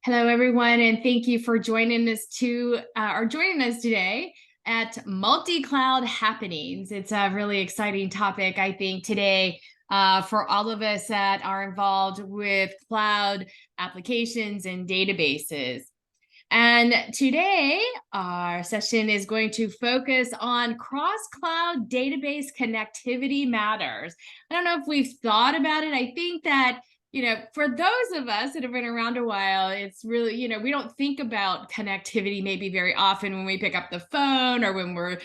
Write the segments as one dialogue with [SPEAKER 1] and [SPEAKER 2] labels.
[SPEAKER 1] Hello, everyone, and thank you for joining us today at MultiCloud Happenings. It's a really exciting topic, I think, today for all of us that are involved with cloud applications and databases. And today, our session is going to focus on cross-cloud database connectivity matters. I don't know if we've thought about it. I think that for those of us that have been around a while, it's really, we don't think about connectivity maybe very often when we pick up the phone or when we're,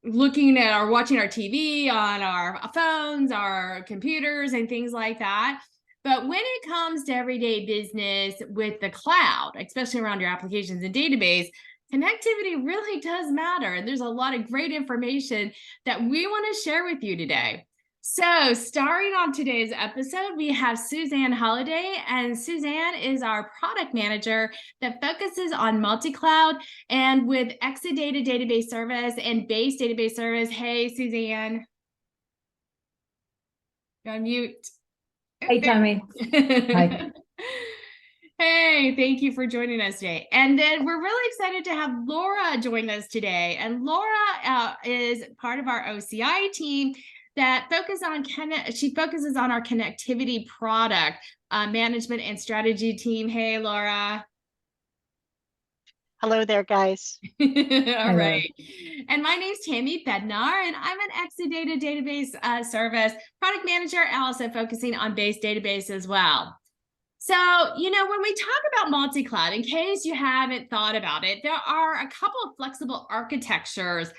[SPEAKER 1] looking at or watching our TV on our phones, our computers, and things like that. But when it comes to everyday business with the cloud, especially around your applications and database, connectivity really does matter. And there's a lot of great information that we want to share with you today. So starting on today's episode, we have Suzanne Holliday, and Suzanne is our product manager that focuses on multi-cloud and with Exadata database service and base database service. Hey, Suzanne. You're on mute.
[SPEAKER 2] Hey, Tammy. Hi.
[SPEAKER 1] Hey, thank you for joining us today. And then we're really excited to have Laura join us today. And Laura is part of our OCI team that focuses on our connectivity product management and strategy team. Hey, Laura.
[SPEAKER 3] Hello there, guys.
[SPEAKER 1] All right. And my name's Tammy Bednar, and I'm an Exadata database service product manager, and also focusing on base database as well. So, when we talk about multi-cloud, in case you haven't thought about it, there are a couple of flexible architectures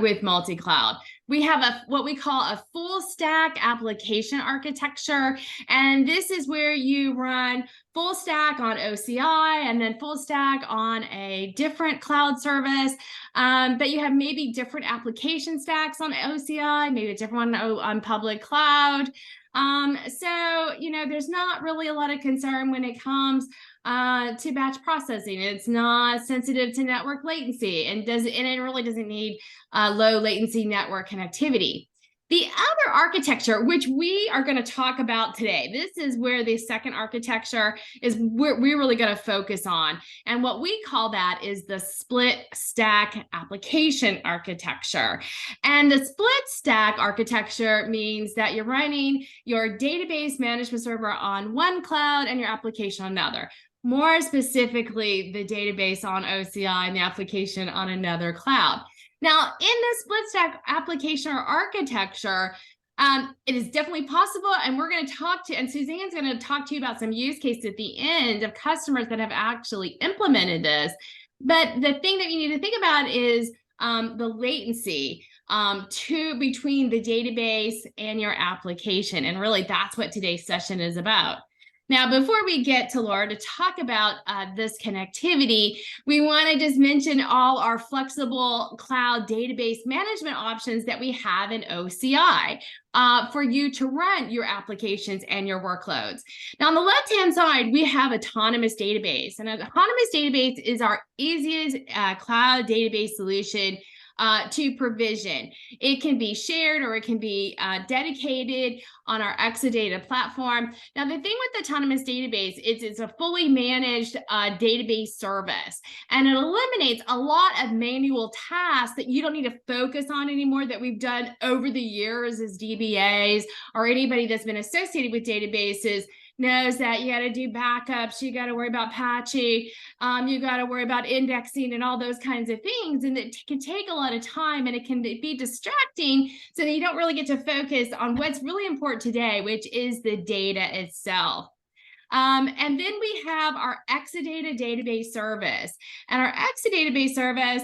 [SPEAKER 1] with multi-cloud. We have what we call a full stack application architecture. And this is where you run full stack on OCI and then full stack on a different cloud service. But you have maybe different application stacks on OCI, maybe a different one on public cloud. There's not really a lot of concern when it comes to batch processing. It's not sensitive to network latency and it really doesn't need low latency network connectivity. The other architecture, which we are going to talk about today, this is where the second architecture is we're really going to focus on. And what we call that is the split stack application architecture. And the split stack architecture means that you're running your database management server on one cloud and your application on another. More specifically, the database on OCI and the application on another cloud. Now, in the split stack application or architecture, it is definitely possible, and we're going to and Suzanne's going to talk to you about some use cases at the end of customers that have actually implemented this. But the thing that you need to think about is the latency between the database and your application, and really that's what today's session is about. Now, before we get to Laura to talk about this connectivity, we want to just mention all our flexible cloud database management options that we have in OCI for you to run your applications and your workloads. Now, on the left-hand side, we have Autonomous Database. And Autonomous Database is our easiest cloud database solution to provision. It can be shared or it can be dedicated on our Exadata platform. Now, the thing with Autonomous Database is it's a fully managed database service, and it eliminates a lot of manual tasks that you don't need to focus on anymore that we've done over the years as DBAs or anybody that's been associated with databases knows that you got to do backups, you got to worry about patching, you got to worry about indexing and all those kinds of things. And it can take a lot of time and it can be distracting so that you don't really get to focus on what's really important today, which is the data itself. And then we have our Exadata database service. And our Exadata service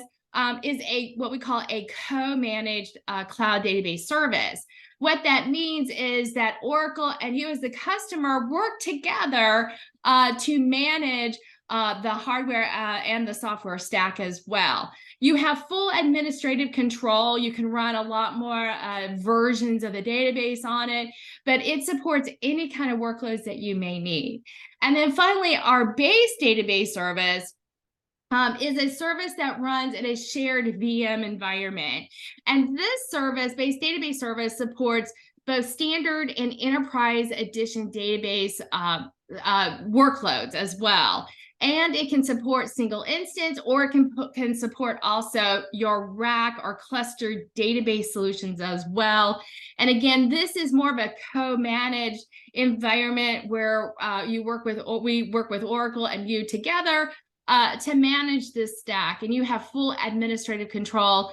[SPEAKER 1] is what we call a co-managed cloud database service. What that means is that Oracle and you as the customer work together to manage the hardware and the software stack as well. You have full administrative control. You can run a lot more versions of the database on it, but it supports any kind of workloads that you may need. And then finally, our base database service is a service that runs in a shared VM environment. And this service, base database service, supports both standard and enterprise edition database workloads as well. And it can support single instance, or it can support also your rack or cluster database solutions as well. And again, this is more of a co-managed environment where we work with Oracle and you together to manage this stack, and you have full administrative control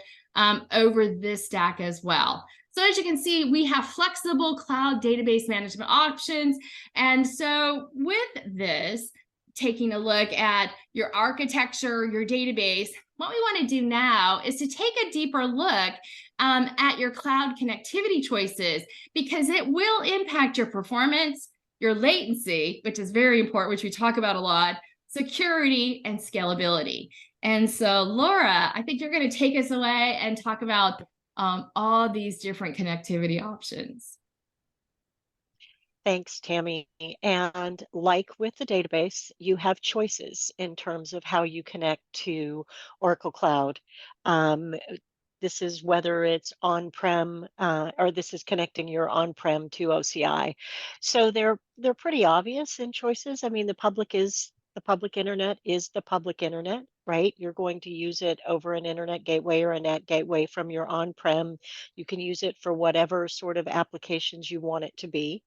[SPEAKER 1] over this stack as well. So as you can see, we have flexible cloud database management options. And so with this, taking a look at your architecture, your database, what we want to do now is to take a deeper look at your cloud connectivity choices, because it will impact your performance, your latency, which is very important, which we talk about a lot, security, and scalability. And so, Laura, I think you're going to take us away and talk about all these different connectivity options.
[SPEAKER 3] Thanks, Tammy. And like with the database, you have choices in terms of how you connect to Oracle Cloud. This is whether it's on-prem or this is connecting your on-prem to OCI. So they're pretty obvious in choices. I mean, the public internet is the public internet, right? You're going to use it over an internet gateway or a NAT gateway from your on-prem. You can use it for whatever sort of applications you want it to be.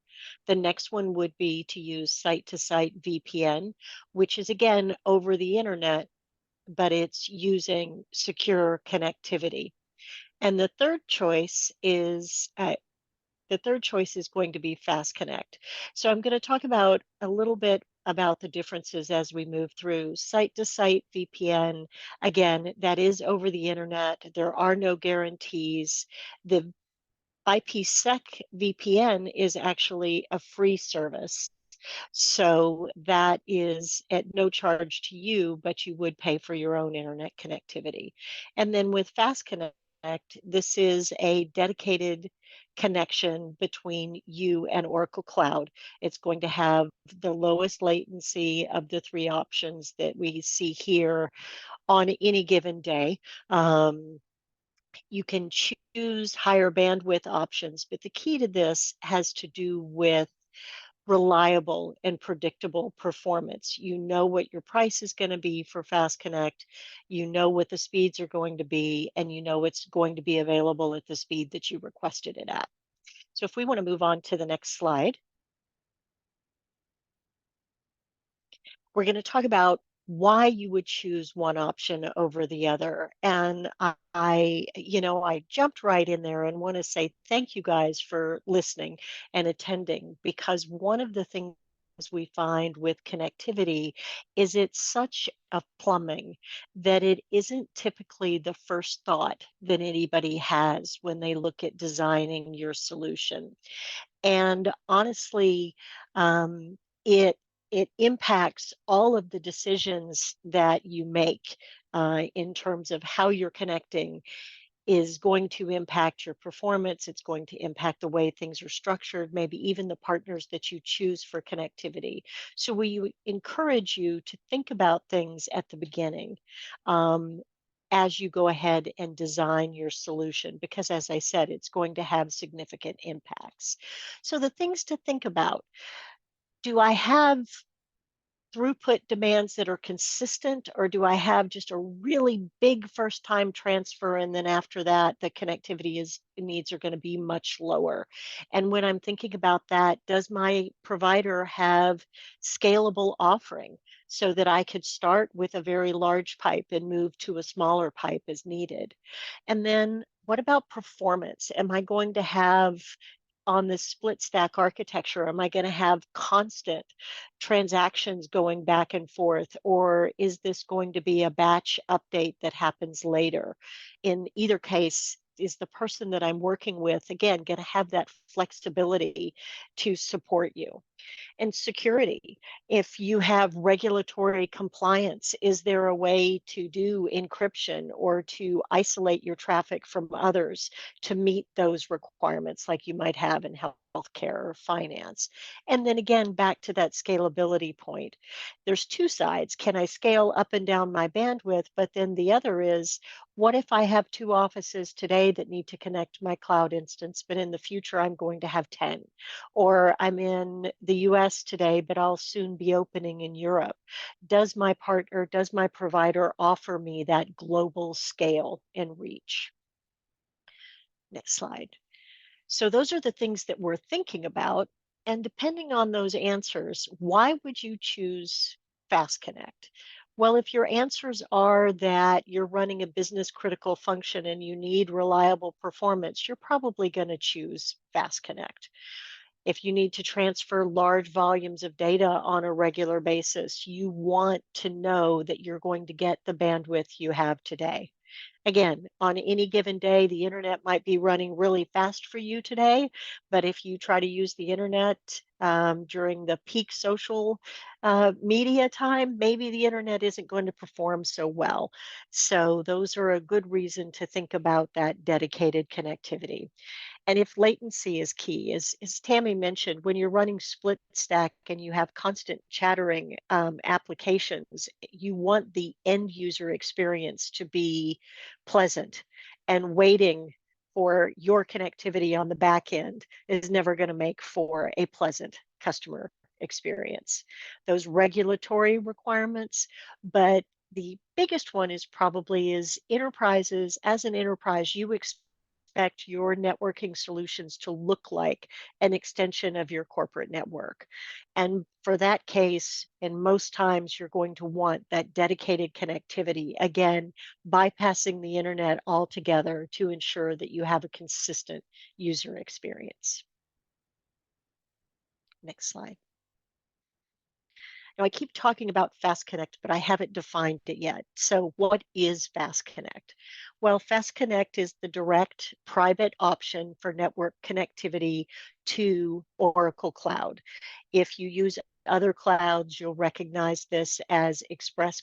[SPEAKER 3] The next one would be to use site-to-site VPN, which is again over the internet, but it's using secure connectivity. And the third choice is going to be FastConnect. So I'm going to talk about a little bit about the differences as we move through. Site-to-site VPN, again, that is over the internet. There are no guarantees. The IPsec VPN is actually a free service. So that is at no charge to you, but you would pay for your own internet connectivity. And then with FastConnect, this is a dedicated connection between you and Oracle Cloud. It's going to have the lowest latency of the three options that we see here on any given day. You can choose higher bandwidth options, but the key to this has to do with reliable and predictable performance. You know what your price is going to be for FastConnect, you know what the speeds are going to be, and you know it's going to be available at the speed that you requested it at. So if we want to move on to the next slide, we're going to talk about why you would choose one option over the other. And I jumped right in there and want to say thank you guys for listening and attending, because one of the things we find with connectivity is it's such a plumbing that it isn't typically the first thought that anybody has when they look at designing your solution. And honestly, it impacts all of the decisions that you make in terms of how you're connecting is going to impact your performance. It's going to impact the way things are structured, maybe even the partners that you choose for connectivity. So we encourage you to think about things at the beginning as you go ahead and design your solution, because as I said, it's going to have significant impacts. So the things to think about: do I have throughput demands that are consistent, or do I have just a really big first time transfer, and then after that the connectivity needs are going to be much lower? And when I'm thinking about that, does my provider have scalable offering so that I could start with a very large pipe and move to a smaller pipe as needed? And then what about performance? Am I going to have, on this split stack architecture, am I going to have constant transactions going back and forth, or is this going to be a batch update that happens later? In either case, is the person that I'm working with, again, going to have that flexibility to support you? And security, if you have regulatory compliance, is there a way to do encryption or to isolate your traffic from others to meet those requirements like you might have in healthcare or finance? And then again, back to that scalability point, there's two sides. Can I scale up and down my bandwidth? But then the other is, what if I have two offices today that need to connect to my cloud instance, but in the future I'm going going to have 10. Or I'm in the US today, but I'll soon be opening in Europe. Does my partner, does my provider offer me that global scale and reach? Next slide. So those are the things that we're thinking about. And depending on those answers, why would you choose FastConnect? Well, if your answers are that you're running a business critical function and you need reliable performance, you're probably going to choose FastConnect. If you need to transfer large volumes of data on a regular basis, you want to know that you're going to get the bandwidth you have today. Again, on any given day, the internet might be running really fast for you today, but if you try to use the internet during the peak social media time, maybe the internet isn't going to perform so well. So those are a good reason to think about that dedicated connectivity. And if latency is key, as Tammy mentioned, when you're running split stack and you have constant chattering applications, you want the end user experience to be pleasant. And waiting for your connectivity on the back end is never going to make for a pleasant customer experience. Those regulatory requirements, but the biggest one is probably enterprises. As an enterprise, you expect your networking solutions to look like an extension of your corporate network. And for that case, and most times you're going to want that dedicated connectivity, again, bypassing the internet altogether to ensure that you have a consistent user experience. Next slide. Now, I keep talking about FastConnect, but I haven't defined it yet. So what is FastConnect? Well, FastConnect is the direct private option for network connectivity to Oracle Cloud. If you use other clouds, you'll recognize this as Express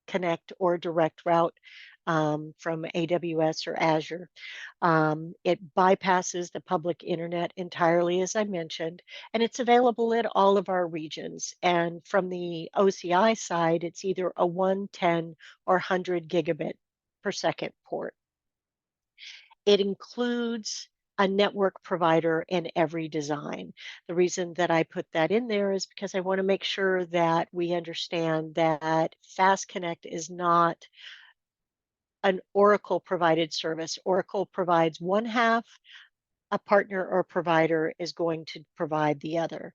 [SPEAKER 3] Connect or Direct Route from AWS or Azure. It bypasses the public internet entirely, as I mentioned, and it's available in all of our regions. And from the OCI side, it's either a 1, 10, or 100 gigabit per second port. It includes a network provider in every design. The reason that I put that in there is because I want to make sure that we understand that FastConnect is not an Oracle provided service. Oracle provides one half, a partner or provider is going to provide the other.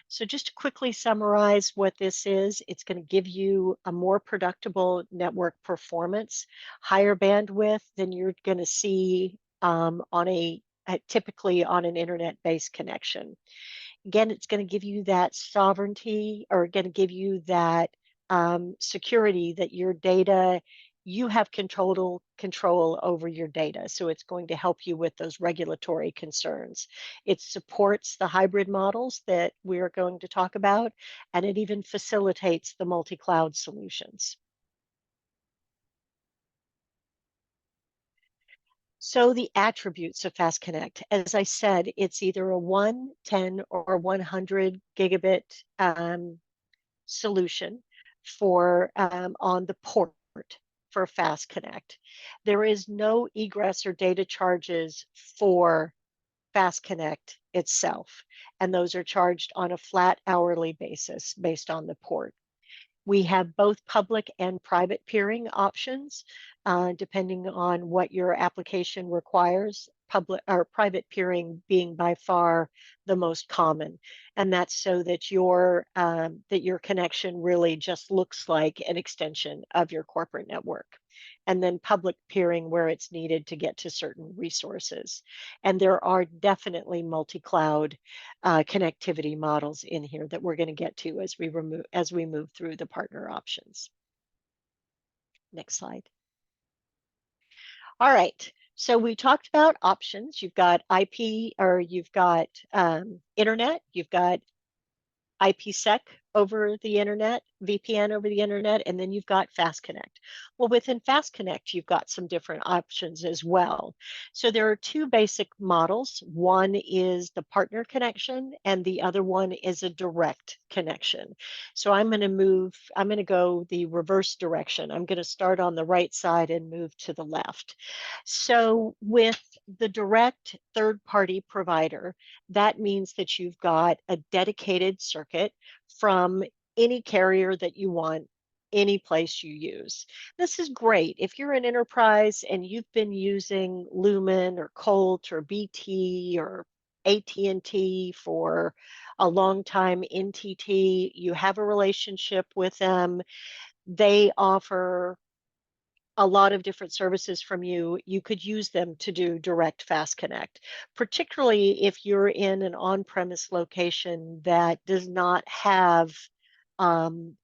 [SPEAKER 3] So just to quickly summarize what this is, it's going to give you a more predictable network performance, higher bandwidth than you're going to see typically on an internet-based connection. Again, it's going to give you that sovereignty, or going to give you that security that your data, you have control over your data. So it's going to help you with those regulatory concerns. It supports the hybrid models that we're going to talk about, and it even facilitates the multi-cloud solutions. So the attributes of FastConnect, as I said, it's either a 1, 10, or 100 gigabit solution for on the port for FastConnect. There is no egress or data charges for FastConnect itself, and those are charged on a flat hourly basis based on the port. We have both public and private peering options, depending on what your application requires. Public or private peering being by far the most common, and that's so that your connection really just looks like an extension of your corporate network. And then public peering where it's needed to get to certain resources. And there are definitely multi-cloud connectivity models in here that we're going to get to as we move through the partner options. Next slide. All right. So we talked about options. You've got IP, or you've got internet, you've got IPsec over the internet, VPN over the internet, and then you've got FastConnect. Well, within FastConnect, you've got some different options as well. So there are two basic models. One is the partner connection, and the other one is a direct connection. So I'm going to go the reverse direction. I'm going to start on the right side and move to the left. So with the direct third-party provider, that means that you've got a dedicated circuit from any carrier that you want, any place you use. This is great. If you're an enterprise and you've been using Lumen or Colt or BT or AT&T for a long time, NTT, you have a relationship with them, they offer a lot of different services from you, you could use them to do direct FastConnect, particularly if you're in an on-premise location that does not have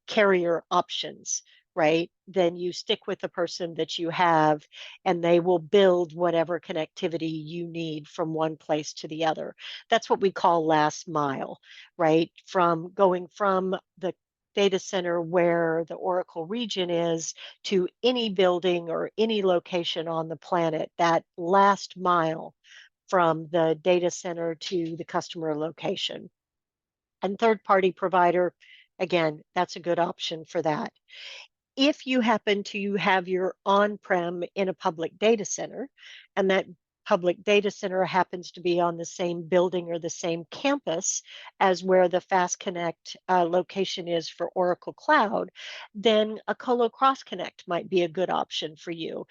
[SPEAKER 3] carrier options, right? Then you stick with the person that you have and they will build whatever connectivity you need from one place to the other. That's what we call last mile, right? From going from the data center where the Oracle region is to any building or any location on the planet, that last mile from the data center to the customer location. And third-party provider, again, that's a good option for that. If you happen to have your on-prem in a public data center, and that public data center happens to be on the same building or the same campus as where the FastConnect location is for Oracle Cloud, then a Colo Cross Connect might be a good option for you.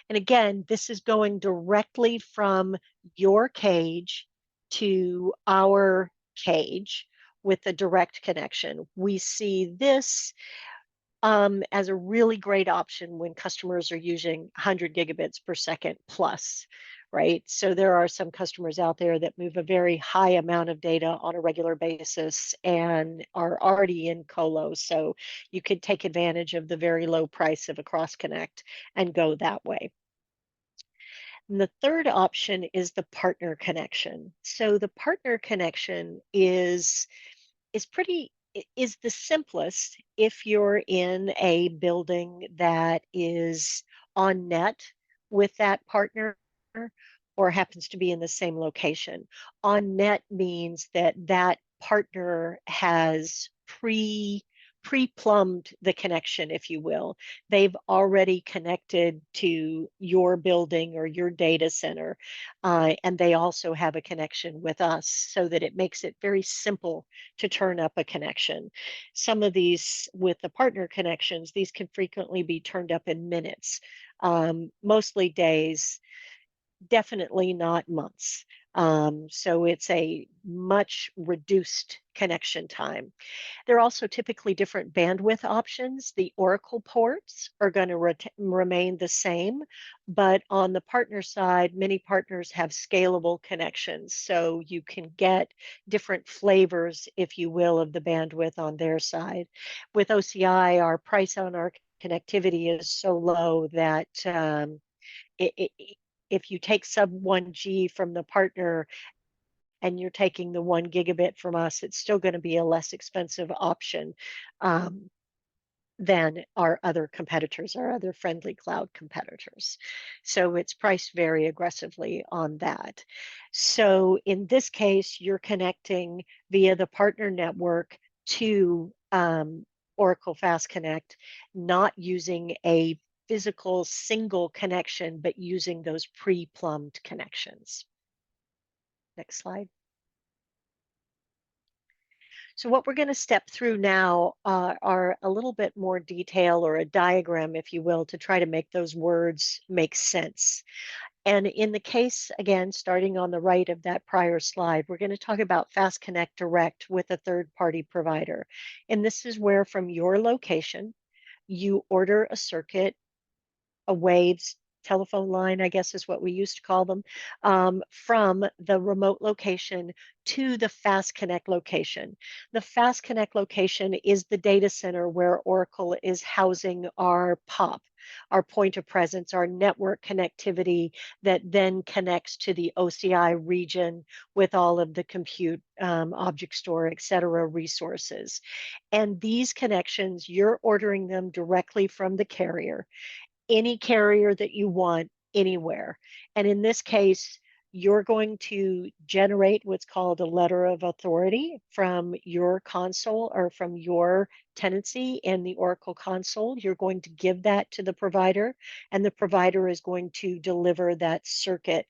[SPEAKER 3] And again, this is going directly from your cage to our cage with a direct connection. We see this as a really great option when customers are using 100 gigabits per second plus, right? So there are some customers out there that move a very high amount of data on a regular basis and are already in colo. So you could take advantage of the very low price of a cross connect and go that way. And the third option is the partner connection. So the partner connection is the simplest if you're in a building that is on net with that partner or happens to be in the same location. On net means that that partner has pre-plumbed the connection, if you will. They've already connected to your building or your data center, and they also have a connection with us so that it makes it very simple to turn up a connection. Some of these, with the partner connections, these can frequently be turned up in minutes, mostly days, definitely not months. So it's a much reduced connection time. There are also typically different bandwidth options. The Oracle ports are going to remain the same, but on the partner side, many partners have scalable connections. So you can get different flavors, if you will, of the bandwidth on their side. With OCI, our price on our connectivity is so low that if you take sub 1G from the partner and you're taking the 1 gigabit from us, it's still going to be a less expensive option than our other competitors, our other friendly cloud competitors. So it's priced very aggressively on that. So in this case, you're connecting via the partner network to Oracle FastConnect, not using a physical single connection, but using those pre-plumbed connections. Next slide. So what we're going to step through now are a little bit more detail, or a diagram, if you will, to try to make those words make sense. And in the case, again, starting on the right of that prior slide, we're going to talk about FastConnect Direct with a third-party provider. And this is where from your location, you order a circuit, a waves telephone line, I guess is what we used to call them, from the remote location to the FastConnect location. The FastConnect location is the data center where Oracle is housing our POP, our point of presence, our network connectivity that then connects to the OCI region with all of the compute, object store, et cetera, resources. And these connections, you're ordering them directly from the carrier, any carrier that you want anywhere. And in this case, you're going to generate what's called a letter of authority from your console or from your tenancy in the Oracle console. You're going to give that to the provider, and the provider is going to deliver that circuit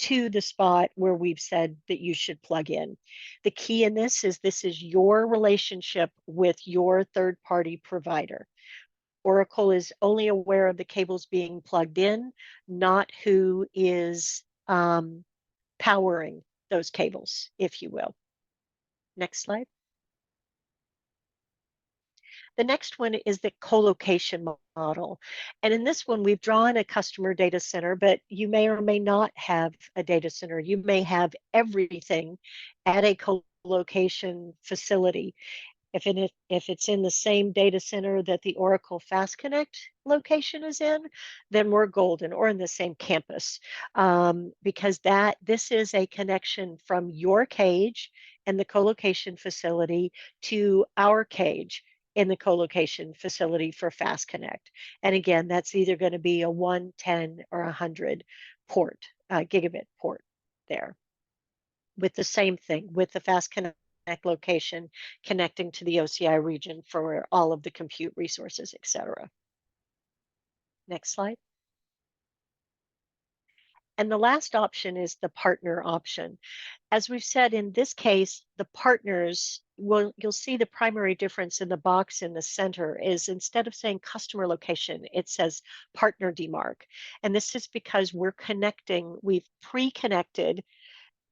[SPEAKER 3] to the spot where we've said that you should plug in. The key in this is your relationship with your third-party provider. Oracle is only aware of the cables being plugged in, not who is powering those cables, if you will. Next slide. The next one is the colocation model. And in this one, we've drawn a customer data center, but you may or may not have a data center. You may have everything at a colocation facility. If it's in the same data center that the Oracle FastConnect location is in, then we're golden, or in the same campus, because this is a connection from your cage and the colocation facility to our cage in the colocation facility for FastConnect. And again, that's either going to be a 1, 10, or 100 port, gigabit port there. With the same thing, with the FastConnect location connecting to the OCI region for all of the compute resources, etc. Next slide. And the last option is the partner option. As we've said, in this case, the partners, you'll see the primary difference in the box in the center is instead of saying customer location, it says partner demarc. And this is because we've pre-connected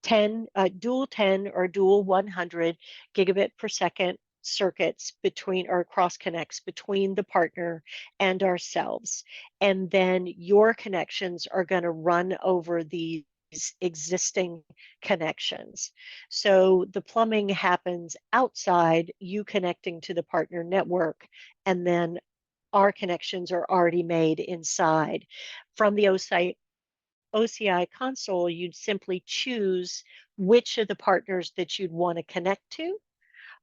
[SPEAKER 3] dual 10 or dual 100 gigabit per second circuits or cross connects between the partner and ourselves. And then your connections are going to run over these existing connections. So the plumbing happens outside, you connecting to the partner network, and then our connections are already made inside. From the OCI console, you'd simply choose which of the partners that you'd want to connect to.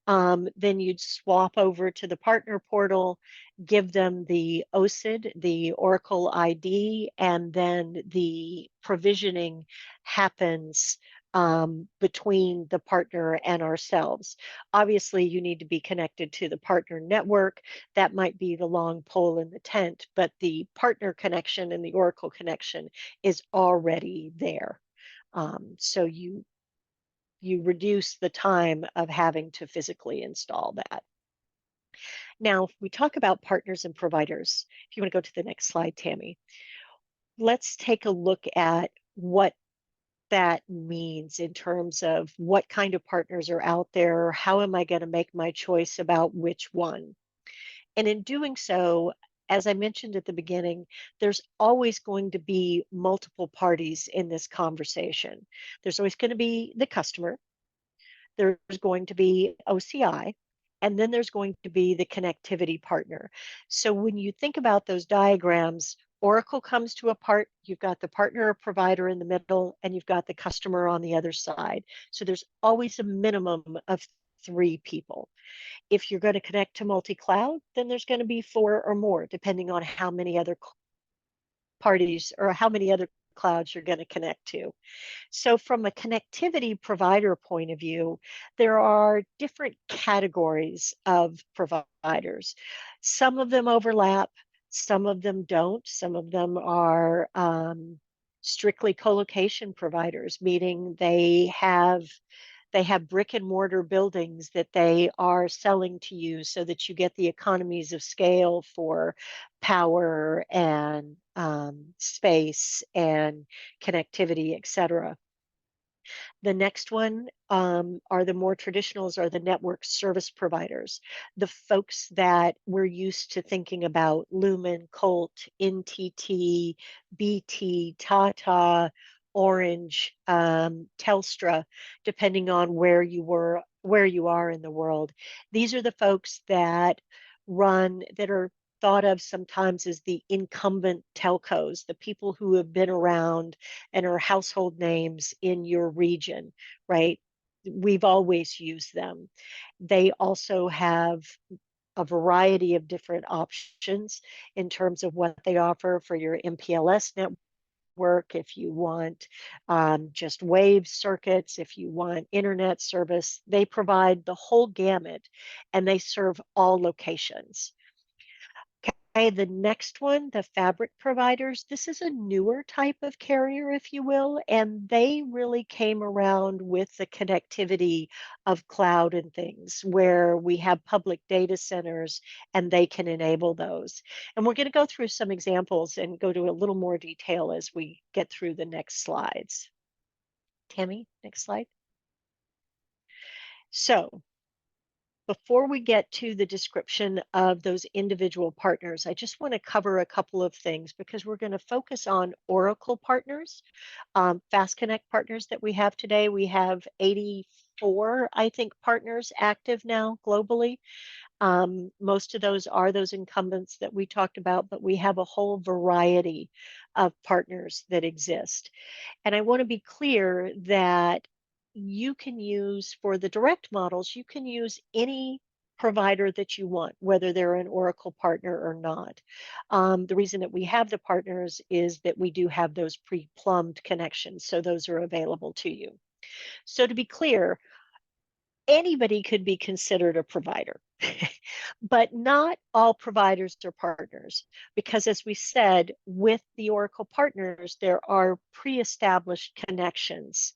[SPEAKER 3] Then you'd swap over to the partner portal, give them the OCID, the Oracle ID, and then the provisioning happens between the partner and ourselves. Obviously, you need to be connected to the partner network. That might be the long pole in the tent, but the partner connection and the Oracle connection is already there. So you reduce the time of having to physically install that. Now, we talk about partners and providers. If you want to go to the next slide, Tammy, let's take a look at what that means in terms of what kind of partners are out there. How am I going to make my choice about which one? And in doing so, as I mentioned at the beginning, there's always going to be multiple parties in this conversation. There's always going to be the customer, there's going to be OCI, and then there's going to be the connectivity partner. So when you think about those diagrams, Oracle comes to a part, you've got the partner or provider in the middle, and you've got the customer on the other side. So there's always a minimum of 3 people. If you're going to connect to MultiCloud, then there's going to be 4 or more, depending on how many other parties or how many other clouds you're going to connect to. So from a connectivity provider point of view, there are different categories of providers. Some of them overlap, some of them don't. Some of them are strictly colocation providers, meaning they have brick and mortar buildings that they are selling to you so that you get the economies of scale for power and space and connectivity, etc. The next one are the more traditionals, are the network service providers, the folks that we're used to thinking about: Lumen, Colt, NTT, BT, Tata, Orange, Telstra, depending on where you are in the world. These are the folks that are thought of sometimes as the incumbent telcos, the people who have been around and are household names in your region, right? We've always used them. They also have a variety of different options in terms of what they offer for your MPLS network. If you want just wave circuits, if you want internet service, they provide the whole gamut and they serve all locations. The next one, the fabric providers, this is a newer type of carrier, if you will, and they really came around with the connectivity of cloud and things where we have public data centers and they can enable those. And we're going to go through some examples and go to a little more detail as we get through the next slides. Tammy, next slide. So before we get to the description of those individual partners, I just want to cover a couple of things because we're going to focus on Oracle partners, FastConnect partners that we have today. We have 84, I think, partners active now globally. Most of those are those incumbents that we talked about, but we have a whole variety of partners that exist. And I want to be clear that you can use, for the direct models, you can use any provider that you want, whether they're an Oracle partner or not. The reason that we have the partners is that we do have those pre-plumbed connections, so those are available to you. So to be clear, anybody could be considered a provider, but not all providers are partners, because as we said, with the Oracle partners, there are pre-established connections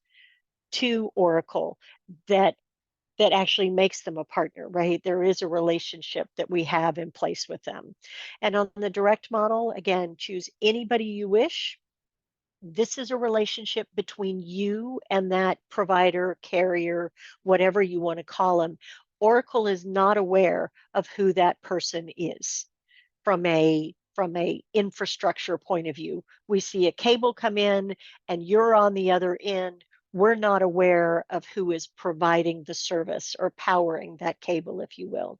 [SPEAKER 3] to Oracle that actually makes them a partner, right? There is a relationship that we have in place with them. And on the direct model, again, choose anybody you wish. This is a relationship between you and that provider, carrier, whatever you want to call them. Oracle is not aware of who that person is from a infrastructure point of view. We see a cable come in and you're on the other end. We're not aware of who is providing the service or powering that cable, if you will.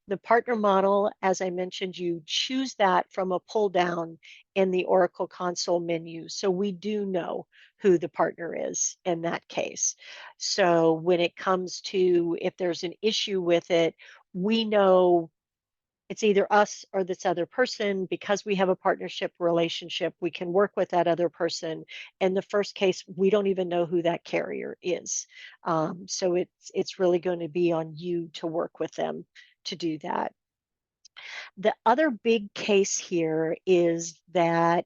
[SPEAKER 3] The partner model, as I mentioned, you choose that from a pull down in the Oracle console menu. So we do know who the partner is in that case. So when it comes to if there's an issue with it, we know it's either us or this other person. Because we have a partnership relationship, we can work with that other person. In the first case, we don't even know who that carrier is. So it's really going to be on you to work with them to do that. The other big case here is that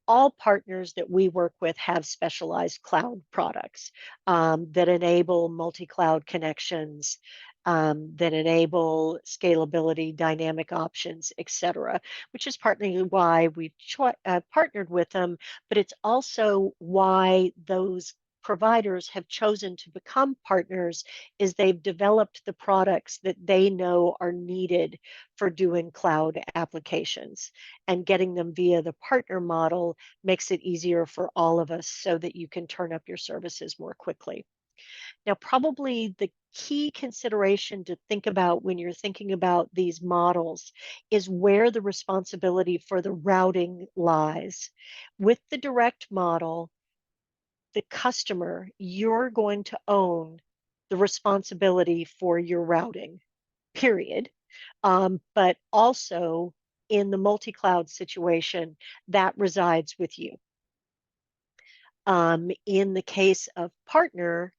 [SPEAKER 3] all partners that we work with have specialized cloud products that enable multi-cloud connections, that enable scalability, dynamic options, et cetera, which is partly why we've partnered with them, but it's also why those providers have chosen to become partners is they've developed the products that they know are needed for doing cloud applications, and getting them via the partner model makes it easier for all of us so that you can turn up your services more quickly. Now, probably the key consideration to think about when you're thinking about these models is where the responsibility for the routing lies. With the direct model, the customer, you're going to own the responsibility for your routing, period. But also in the multi-cloud situation, that resides with you. In the case of partner,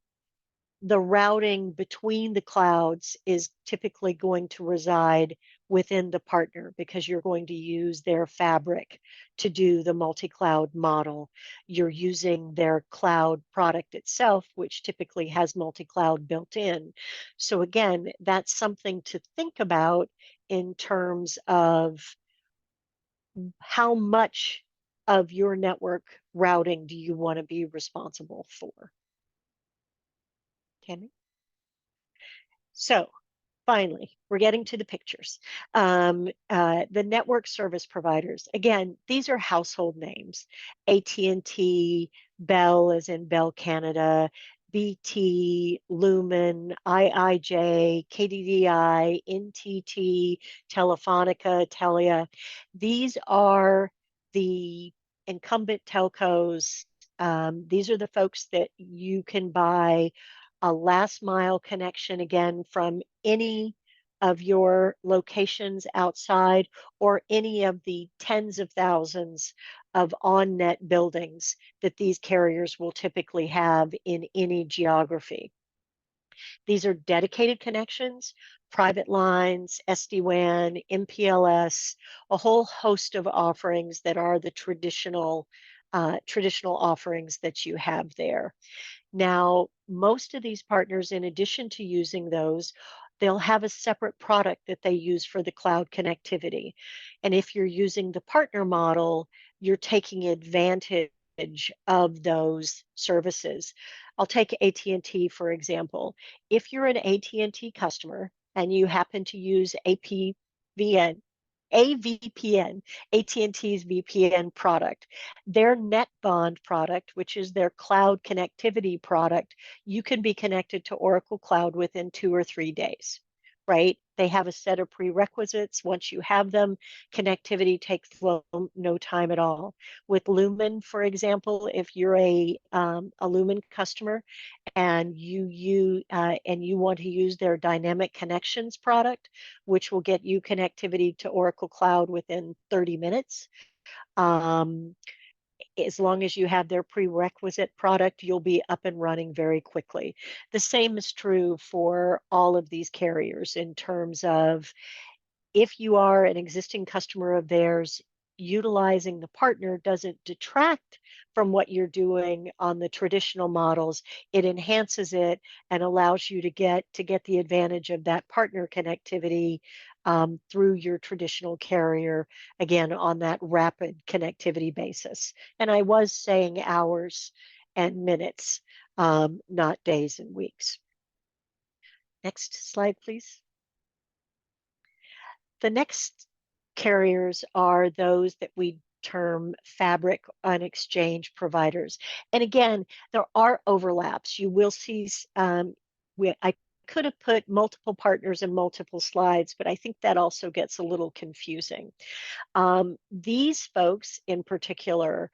[SPEAKER 3] the routing between the clouds is typically going to reside within the partner because you're going to use their fabric to do the multi-cloud model. You're using their cloud product itself, which typically has multi-cloud built in. So again, that's something to think about in terms of how much of your network routing do you want to be responsible for? Tammy? So finally, we're getting to the pictures. The network service providers. Again, these are household names. AT&T, Bell as in Bell Canada, BT, Lumen, IIJ, KDDI, NTT, Telefonica, Telia. These are the incumbent telcos. These are the folks that you can buy a last mile connection again from any of your locations outside or any of the tens of thousands of on-net buildings that these carriers will typically have in any geography. These are dedicated connections, private lines, SD-WAN, MPLS, a whole host of offerings that are the traditional offerings that you have there. Now, most of these partners, in addition to using those, they'll have a separate product that they use for the cloud connectivity. And if you're using the partner model, you're taking advantage of those services. I'll take AT&T, for example. If you're an AT&T customer and you happen to use AVPN, AT&T's VPN product, their NetBond product, which is their cloud connectivity product, you can be connected to Oracle Cloud within 2 or 3 days, right? They have a set of prerequisites. Once you have them, connectivity takes no time at all. With Lumen, for example, if you're a Lumen customer and you want to use their dynamic connections product, which will get you connectivity to Oracle Cloud within 30 minutes. As long as you have their prerequisite product, you'll be up and running very quickly. The same is true for all of these carriers in terms of if you are an existing customer of theirs, utilizing the partner doesn't detract from what you're doing on the traditional models. It enhances it and allows you to get the advantage of that partner connectivity through your traditional carrier, again, on that rapid connectivity basis. And I was saying hours and minutes, not days and weeks. Next slide, please. The next carriers are those that we term fabric on exchange providers. And again, there are overlaps. You will see, I could have put multiple partners in multiple slides, but I think that also gets a little confusing. These folks in particular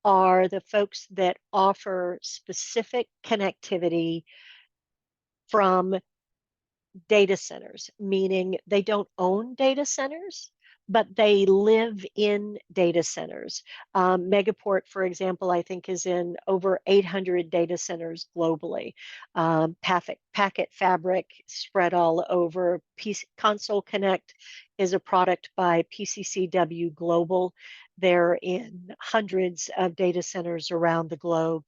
[SPEAKER 3] are the folks that offer specific connectivity from data centers, meaning they don't own data centers, but they live in data centers. Megaport, for example, I think is in over 800 data centers globally. Packet Fabric spread all over. Console Connect is a product by PCCW Global. They're in hundreds of data centers around the globe.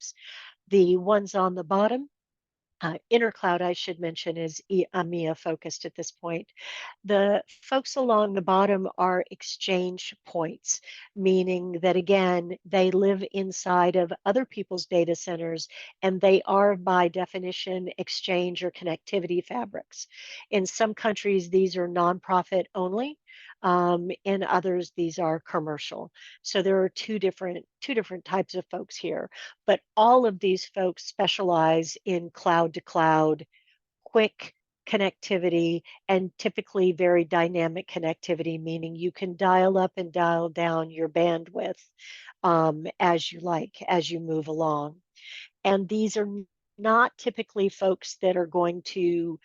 [SPEAKER 3] The ones on the bottom, Intercloud, I should mention, is EMEA focused at this point. The folks along the bottom are exchange points, meaning that, again, they live inside of other people's data centers, and they are, by definition, exchange or connectivity fabrics. In some countries, these are nonprofit only. In others, these are commercial. So there are two different types of folks here. But all of these folks specialize in cloud to cloud, quick connectivity, and typically very dynamic connectivity, meaning you can dial up and dial down your bandwidth as you like, as you move along. And these are not typically folks that are going to,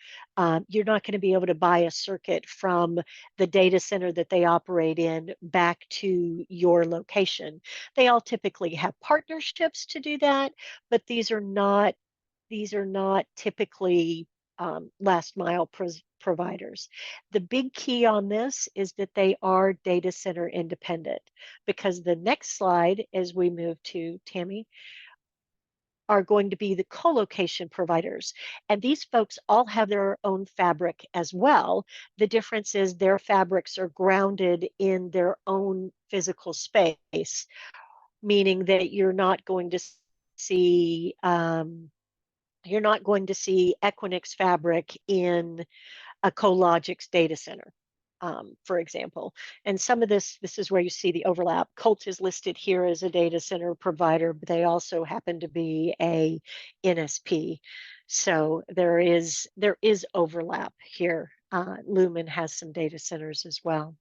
[SPEAKER 3] you're not going to be able to buy a circuit from the data center that they operate in back to your location. They all typically have partnerships to do that, but these are not typically last mile providers. The big key on this is that they are data center independent, because the next slide, as we move to Tammy, are going to be the colocation providers. And these folks all have their own fabric as well. The difference is their fabrics are grounded in their own physical space, meaning that you're not going to see Equinix fabric in a Cologix data center. For example. And some of this is where you see the overlap. Colt is listed here as a data center provider, but they also happen to be a NSP. So there is overlap here. Lumen has some data centers as well.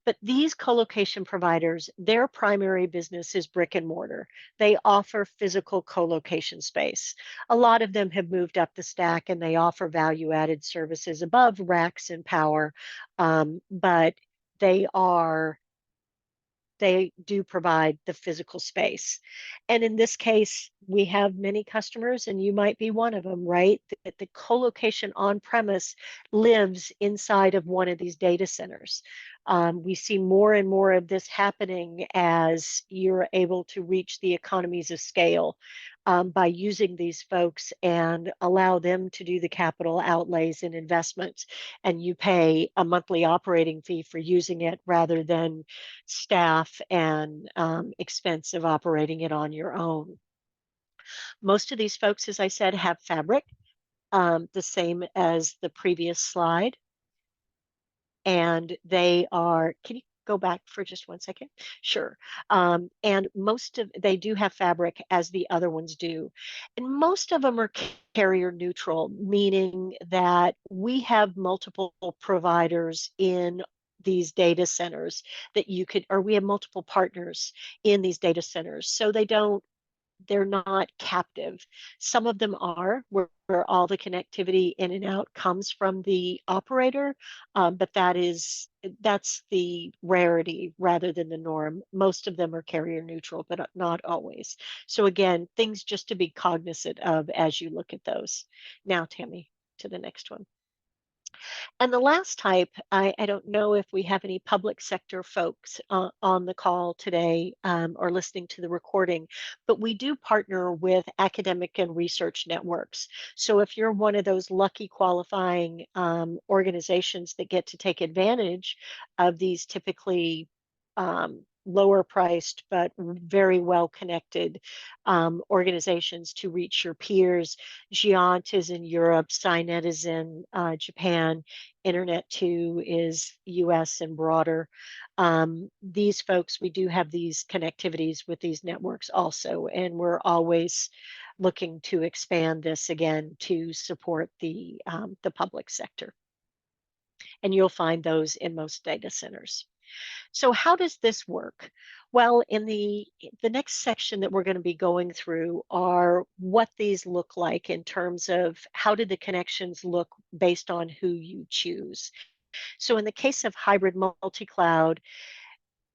[SPEAKER 3] But these colocation providers, their primary business is brick and mortar. They offer physical colocation space. A lot of them have moved up the stack and they offer value-added services above racks and power, but they they do provide the physical space. And in this case, we have many customers, and you might be one of them, right? That the colocation on premise lives inside of one of these data centers. We see more and more of this happening as you're able to reach the economies of scale by using these folks and allow them to do the capital outlays and investments, and you pay a monthly operating fee for using it rather than staff and expense of operating it on your own. Most of these folks, as I said, have Fabric, the same as the previous slide. And they are, can you go back for just 1 second? Sure. And they do have Fabric, as the other ones do. And most of them are carrier neutral, meaning that we have multiple providers in these data centers that you could, or we have multiple partners in these data centers. So they're not captive. Some of them are, where all the connectivity in and out comes from the operator, but that's the rarity rather than the norm. Most of them are carrier neutral, but not always. So again, things just to be cognizant of as you look at those. Now, Tammy, to the next one. And the last type, I don't know if we have any public sector folks on the call today or listening to the recording, but we do partner with academic and research networks. So if you're one of those lucky qualifying organizations that get to take advantage of these typically lower priced but very well connected organizations to reach your peers. Giant is in Europe, Scinet is in Japan, Internet2 is US and broader. These folks, we do have these connectivities with these networks also, and we're always looking to expand this again to support the public sector. And you'll find those in most data centers. So how does this work? Well, in the next section that we're going to be going through are what these look like in terms of how did the connections look based on who you choose. So in the case of hybrid multi-cloud,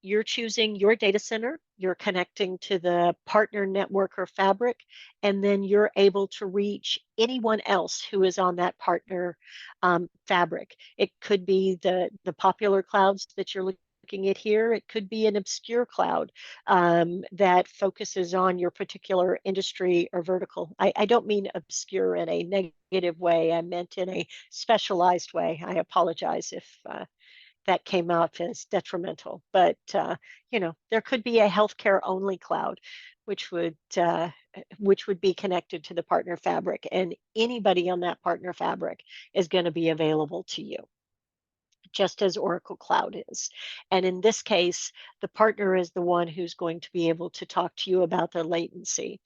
[SPEAKER 3] you're choosing your data center, you're connecting to the partner network or fabric, and then you're able to reach anyone else who is on that partner fabric. It could be the popular clouds that you're looking at here. It could be an obscure cloud that focuses on your particular industry or vertical. I don't mean obscure in a negative way. I meant in a specialized way. I apologize if that came out as detrimental. But there could be a healthcare only cloud, which would be connected to the partner fabric, and anybody on that partner fabric is going to be available to you, just as Oracle Cloud is. And in this case, the partner is the one who's going to be able to talk to you about the latency.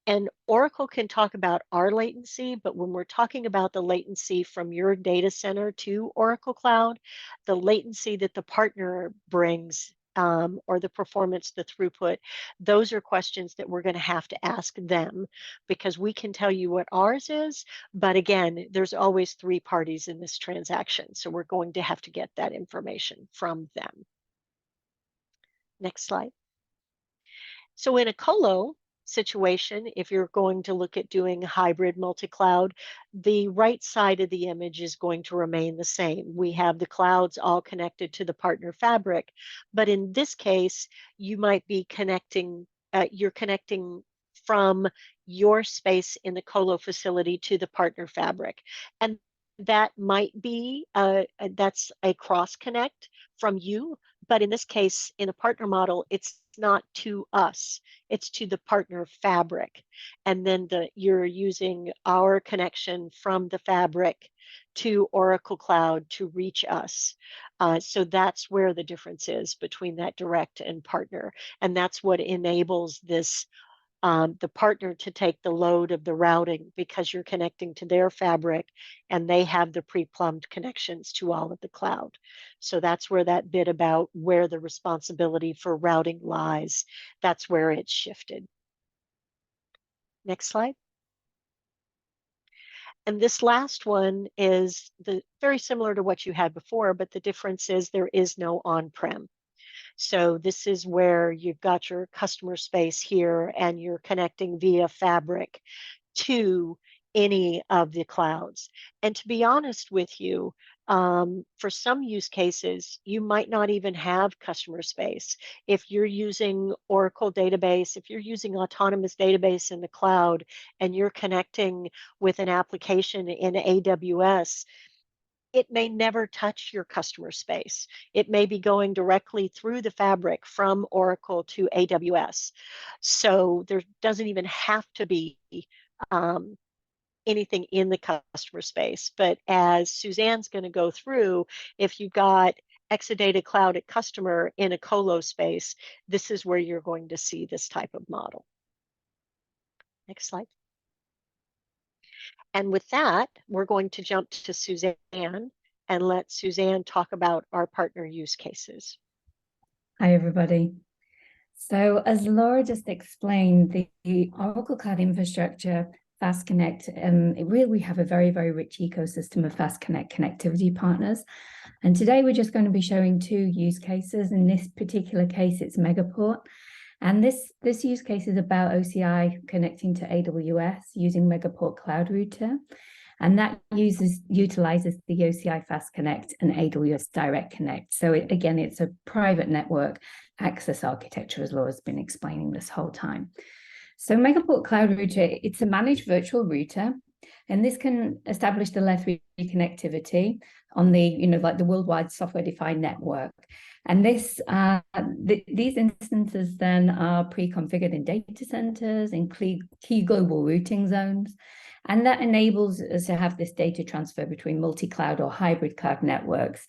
[SPEAKER 3] And Oracle can talk about our latency, but when we're talking about the latency from your data center to Oracle Cloud, the latency that the partner brings or the performance, the throughput, those are questions that we're going to have to ask them, because we can tell you what ours is, but again, there's always three parties in this transaction. So we're going to have to get that information from them. Next slide. So in a colo situation, if you're going to look at doing hybrid multi-cloud, the right side of the image is going to remain the same. We have the clouds all connected to the partner fabric, but in this case, you might be connecting, you're connecting from your space in the colo facility to the partner fabric. And that might be, that's a cross connect from you, but in this case, in a partner model, it's not to us, it's to the partner fabric. And then you're using our connection from the fabric to Oracle Cloud to reach us. So that's where the difference is between that direct and partner. And that's what enables this the partner to take the load of the routing, because you're connecting to their fabric and they have the pre-plumbed connections to all of the cloud. So that's where that bit about where the responsibility for routing lies, that's where it's shifted. Next slide. And this last one is very similar to what you had before, but the difference is there is no on-prem. So this is where you've got your customer space here and you're connecting via Fabric to any of the clouds. And to be honest with you, for some use cases, you might not even have customer space. If you're using Oracle database, if you're using autonomous database in the cloud, and you're connecting with an application in AWS, it may never touch your customer space. It may be going directly through the fabric from Oracle to AWS. So there doesn't even have to be anything in the customer space. But as Suzanne's going to go through, if you've got Exadata Cloud at customer in a colo space, this is where you're going to see this type of model. Next slide. And with that, we're going to jump to Suzanne and let Suzanne talk about our partner use cases.
[SPEAKER 2] Hi, everybody. So as Laura just explained, the Oracle Cloud Infrastructure FastConnect, we have a very, very rich ecosystem of FastConnect connectivity partners. And today we're just going to be showing two use cases. In this particular case, it's Megaport. And this use case is about OCI connecting to AWS using Megaport Cloud Router. And that utilizes the OCI FastConnect and AWS Direct Connect. So again, it's a private network access architecture, as Laura's been explaining this whole time. So Megaport Cloud Router, it's a managed virtual router, and this can establish the layer 3 connectivity on the, like the worldwide software-defined network. And these instances then are pre-configured in data centers, in key global routing zones. And that enables us to have this data transfer between multi-cloud or hybrid cloud networks,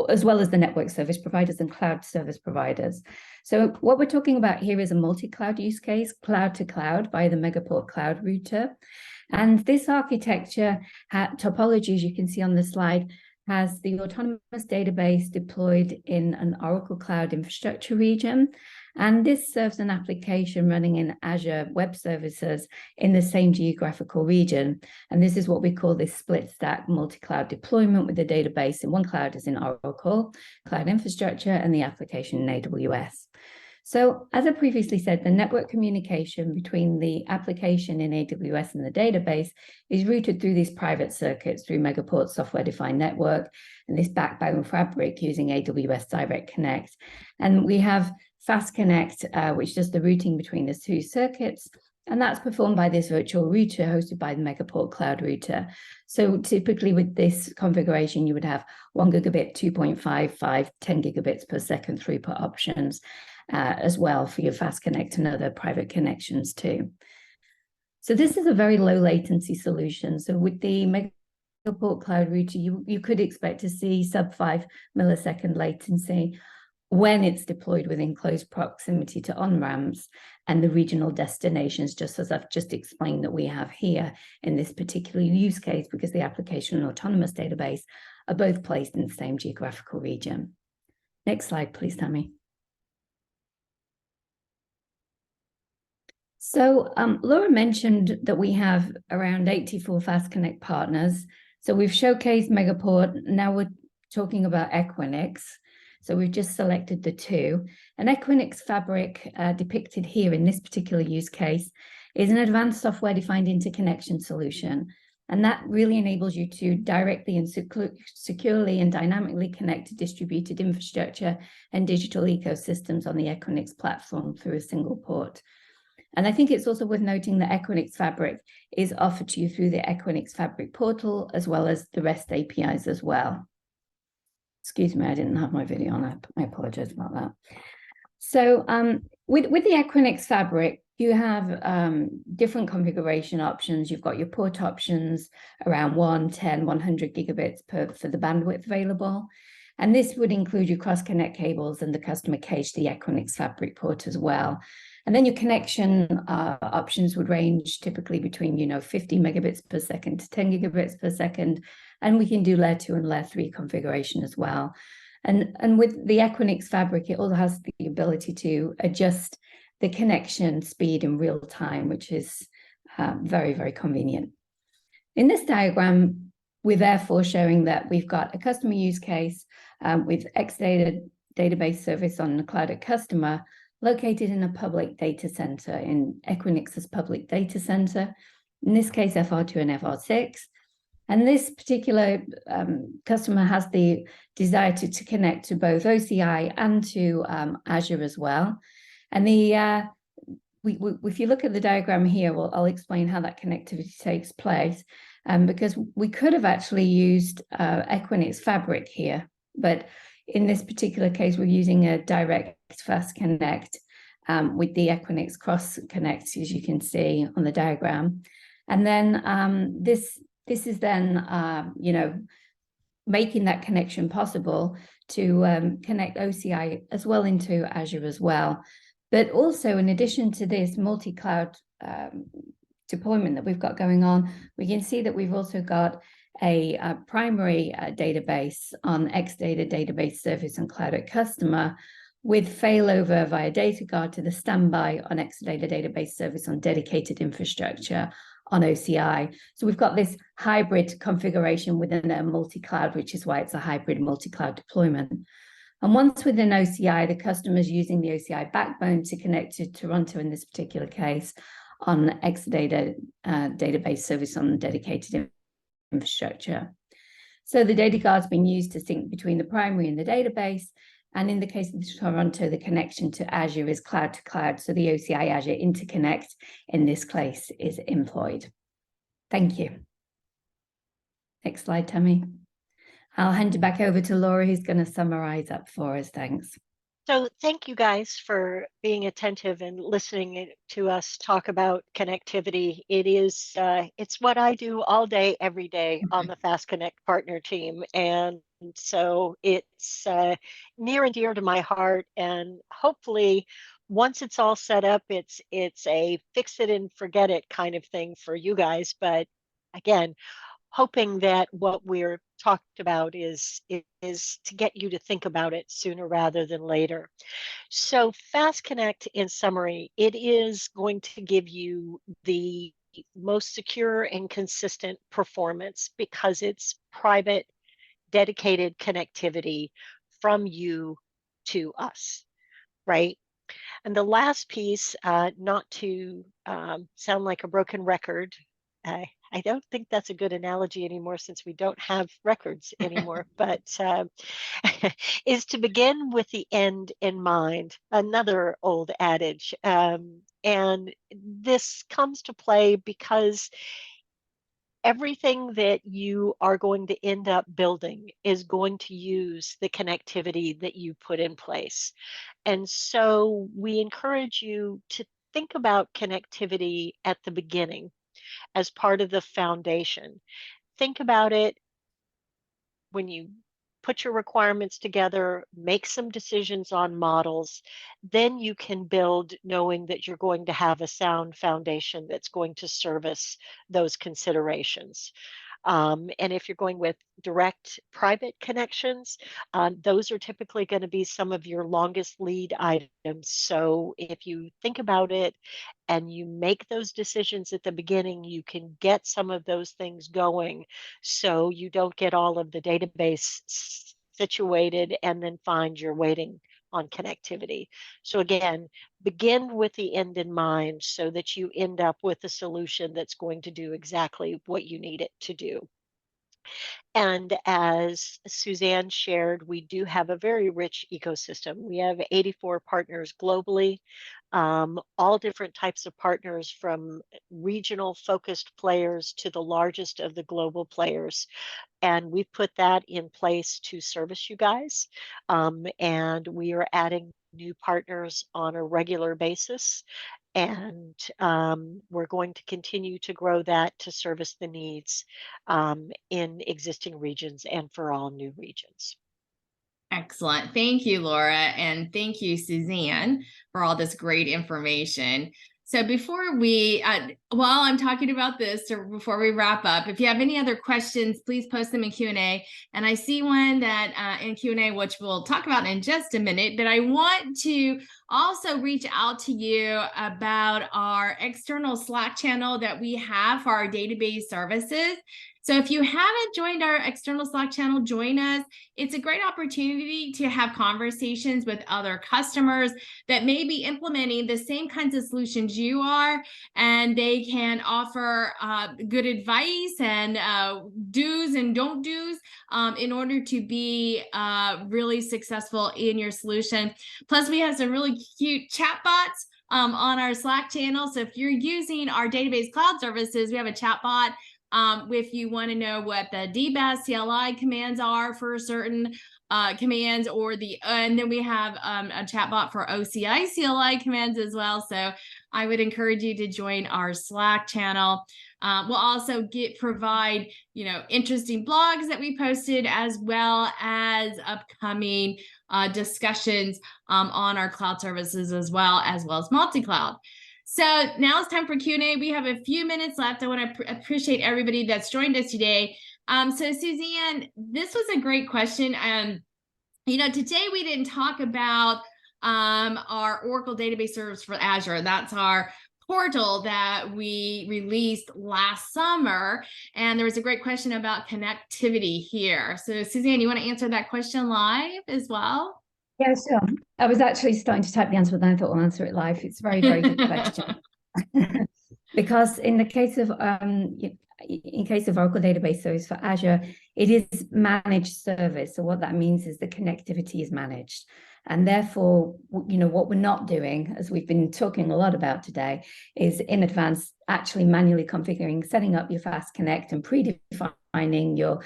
[SPEAKER 2] as well as the network service providers and cloud service providers. So what we're talking about here is a multi-cloud use case, cloud to cloud via the Megaport Cloud Router. And this architecture topology, as you can see on the slide, has the autonomous database deployed in an Oracle Cloud Infrastructure region. And this serves an application running in Azure Web Services in the same geographical region. And this is what we call this split stack multi-cloud deployment, with the database in one cloud as in Oracle Cloud Infrastructure and the application in AWS. So as I previously said, the network communication between the application in AWS and the database is routed through these private circuits through Megaport software-defined network and this backbone fabric using AWS Direct Connect. And we have FastConnect, which does the routing between the two circuits. And that's performed by this virtual router hosted by the Megaport Cloud Router. So typically with this configuration, you would have 1 gigabit, 2.55, 10 gigabits per second throughput options as well for your FastConnect and other private connections too. So this is a very low latency solution. So with the Megaport Cloud Router, you could expect to see sub 5 millisecond latency when it's deployed within close proximity to on-ramps and the regional destinations, just as I've just explained that we have here in this particular use case, because the application and autonomous database are both placed in the same geographical region. Next slide, please, Tammy. So Laura mentioned that we have around 84 FastConnect partners. So we've showcased Megaport. Now we're talking about Equinix. So we've just selected the two. And Equinix Fabric, depicted here in this particular use case, is an advanced software-defined interconnection solution. And that really enables you to directly and securely and dynamically connect to distributed infrastructure and digital ecosystems on the Equinix platform through a single port. And I think it's also worth noting that Equinix Fabric is offered to you through the Equinix Fabric portal, as well as the REST APIs as well. Excuse me, I didn't have my video on. I apologize about that. So with the Equinix Fabric, you have different configuration options. You've got your port options around 1, 10, 100 gigabits for the bandwidth available. And this would include your cross-connect cables and the customer cage to the Equinix Fabric port as well. And then your connection options would range typically between, 50 megabits per second to 10 gigabits per second. And we can do layer 2 and layer 3 configuration as well. And with the Equinix Fabric, it also has the ability to adjust the connection speed in real time, which is very, very convenient. In this diagram, we're therefore showing that we've got a customer use case with Exadata database service on the cloud at customer located in a public data center in Equinix's public data center, in this case, FR2 and FR6. And this particular customer has the desire to connect to both OCI and to Azure as well. And if you look at the diagram here, I'll explain how that connectivity takes place, because we could have actually used Equinix Fabric here, but in this particular case, we're using a direct FastConnect with the Equinix Cross Connect, as you can see on the diagram. And then this is then, making that connection possible to connect OCI as well into Azure as well. But also, in addition to this multi-cloud deployment that we've got going on, we can see that we've also got a primary database on Exadata database service and cloud at customer, with failover via DataGuard to the standby on Exadata database service on dedicated infrastructure on OCI. So we've got this hybrid configuration within a multi-cloud, which is why it's a hybrid multi-cloud deployment. And once within OCI, the customer is using the OCI backbone to connect to Toronto in this particular case on Exadata database service on dedicated infrastructure. So the data guard's been used to sync between the primary and the database. And in the case of Toronto, the connection to Azure is cloud to cloud. So the OCI Azure interconnect in this case is employed. Thank you. Next slide, Tammy. I'll hand you back over to Laura, who's going to summarize up for us. Thanks.
[SPEAKER 3] So thank you guys for being attentive and listening to us talk about connectivity. It is, it's what I do all day, every day on the FastConnect partner team. And so it's near and dear to my heart. And hopefully, once it's all set up, it's a fix it and forget it kind of thing for you guys. But again, hoping that what we're talked about is to get you to think about it sooner rather than later. So FastConnect, in summary, it is going to give you the most secure and consistent performance because it's private, dedicated connectivity from you to us, right? And the last piece, not to sound like a broken record, I don't think that's a good analogy anymore since we don't have records anymore, but is to begin with the end in mind, another old adage. And this comes to play because everything that you are going to end up building is going to use the connectivity that you put in place. And so we encourage you to think about connectivity at the beginning as part of the foundation. Think about it when you put your requirements together, make some decisions on models, then you can build knowing that you're going to have a sound foundation that's going to service those considerations. And if you're going with direct private connections, those are typically going to be some of your longest lead items. So if you think about it and you make those decisions at the beginning, you can get some of those things going so you don't get all of the database situated and then find you're waiting on connectivity. So again, begin with the end in mind so that you end up with a solution that's going to do exactly what you need it to do. And as Suzanne shared, we do have a very rich ecosystem. We have 84 partners globally, all different types of partners from regional focused players to the largest of the global players. And we've put that in place to service you guys. And we are adding new partners on a regular basis. And we're going to continue to grow that to service the needs in existing regions and for all new regions.
[SPEAKER 1] Excellent. Thank you, Laura. And thank you, Suzanne, for all this great information. So before we, while I'm talking about this, or before we wrap up, if you have any other questions, please post them in Q&A. And I see one that in Q&A, which we'll talk about in just a minute, but I want to also reach out to you about our external Slack channel that we have for our database services. So if you haven't joined our external Slack channel, join us. It's a great opportunity to have conversations with other customers that may be implementing the same kinds of solutions you are, and they can offer good advice and do's and don't do's in order to be really successful in your solution. Plus, we have some really cute chatbots on our Slack channel. So if you're using our database cloud services, we have a chatbot. If you want to know what the DBaaS CLI commands are for certain commands, or and then we have a chatbot for OCI CLI commands as well. So I would encourage you to join our Slack channel. We'll also provide, interesting blogs that we posted, as well as upcoming discussions on our cloud services, as well as MultiCloud. So now it's time for Q&A. We have a few minutes left. I want to appreciate everybody that's joined us today. So Suzanne, this was a great question. Today we didn't talk about our Oracle Database Service for Azure. That's our portal that we released last summer. And there was a great question about connectivity here. So Suzanne, you want to answer that question live as well?
[SPEAKER 2] Yeah, sure. I was actually starting to type the answer, but then I thought I'll answer it live. It's a very, very good question. Because in the case of Oracle Database Service for Azure, it is managed service. So what that means is the connectivity is managed. And therefore, what we're not doing, as we've been talking a lot about today, is in advance actually manually configuring, setting up your FastConnect and predefining your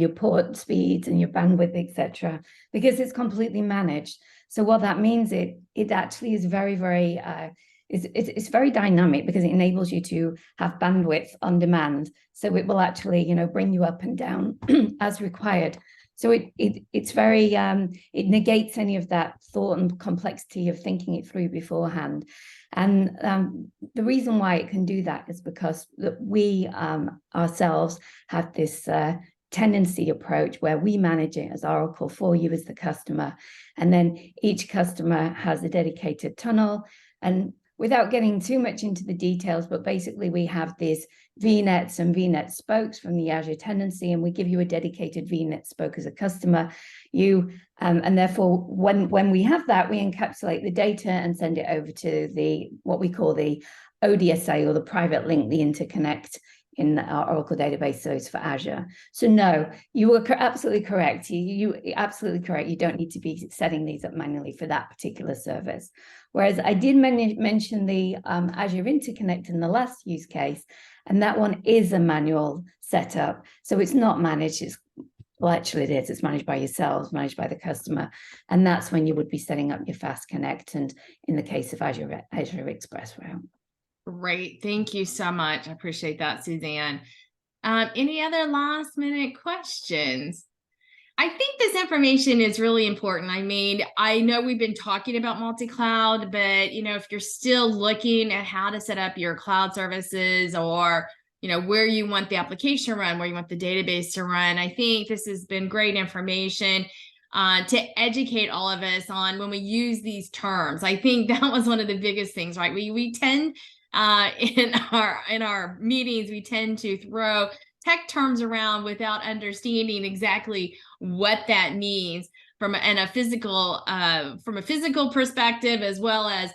[SPEAKER 2] port speeds and your bandwidth, etc., because it's completely managed. So what that means, it actually is very, very it's very dynamic, because it enables you to have bandwidth on demand. So it will actually, bring you up and down as required. So it's very, it negates any of that thought and complexity of thinking it through beforehand. And the reason why it can do that is because we ourselves have this tenancy approach, where we manage it as Oracle for you as the customer. And then each customer has a dedicated tunnel. And without getting too much into the details, but basically we have these VNets and VNet spokes from the Azure tenancy, and we give you a dedicated VNet spoke as a customer. And therefore, when we have that, we encapsulate the data and send it over to what we call the ODSA, or the private link, the interconnect in our Oracle Database Service for Azure. So no, you were absolutely correct. You absolutely correct. You don't need to be setting these up manually for that particular service. Whereas I did mention the Azure Interconnect in the last use case, and that one is a manual setup. So it's not managed. Actually it is. It's managed by yourselves, managed by the customer. And that's when you would be setting up your FastConnect, and in the case of Azure Express Route.
[SPEAKER 1] Great. Thank you so much. I appreciate that, Suzanne. Any other last minute questions? I think this information is really important. I mean, I know we've been talking about multi-cloud, but if you're still looking at how to set up your cloud services, or where you want the application to run, where you want the database to run, I think this has been great information to educate all of us on when we use these terms. I think that was one of the biggest things, right? We tend in our meetings, we tend to throw tech terms around without understanding exactly what that means from a physical perspective, as well as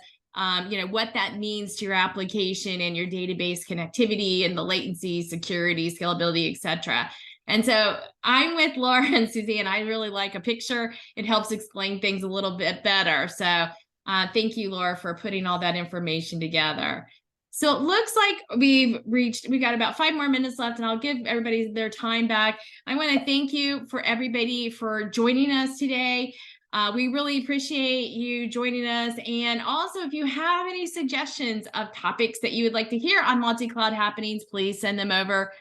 [SPEAKER 1] what that means to your application and your database connectivity and the latency, security, scalability, etc. And so I'm with Laura and Suzanne. I really like a picture. It helps explain things a little bit better. So thank you, Laura, for putting all that information together. So it looks like we got about 5 more minutes left, and I'll give everybody their time back. I want to thank you for everybody for joining us today. We really appreciate you joining us. And also, if you have any suggestions of topics that you would like to hear on multi-cloud happenings, please send them over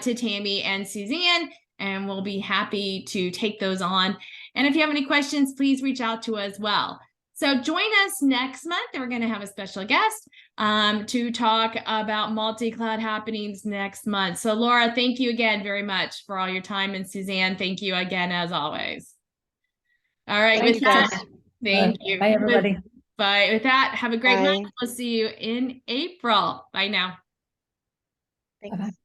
[SPEAKER 1] to Tammy and Suzanne, and we'll be happy to take those on. And if you have any questions, please reach out to us as well. So join us next month. We're going to have a special guest to talk about multi-cloud happenings next month. So Laura, thank you again very much for all your time. And Suzanne, thank you again, as always. All right.
[SPEAKER 3] Thank you.
[SPEAKER 2] Bye, everybody.
[SPEAKER 1] Bye. With that, have a great
[SPEAKER 3] Bye.
[SPEAKER 1] month. We'll see you in April. Bye now.
[SPEAKER 3] Thanks.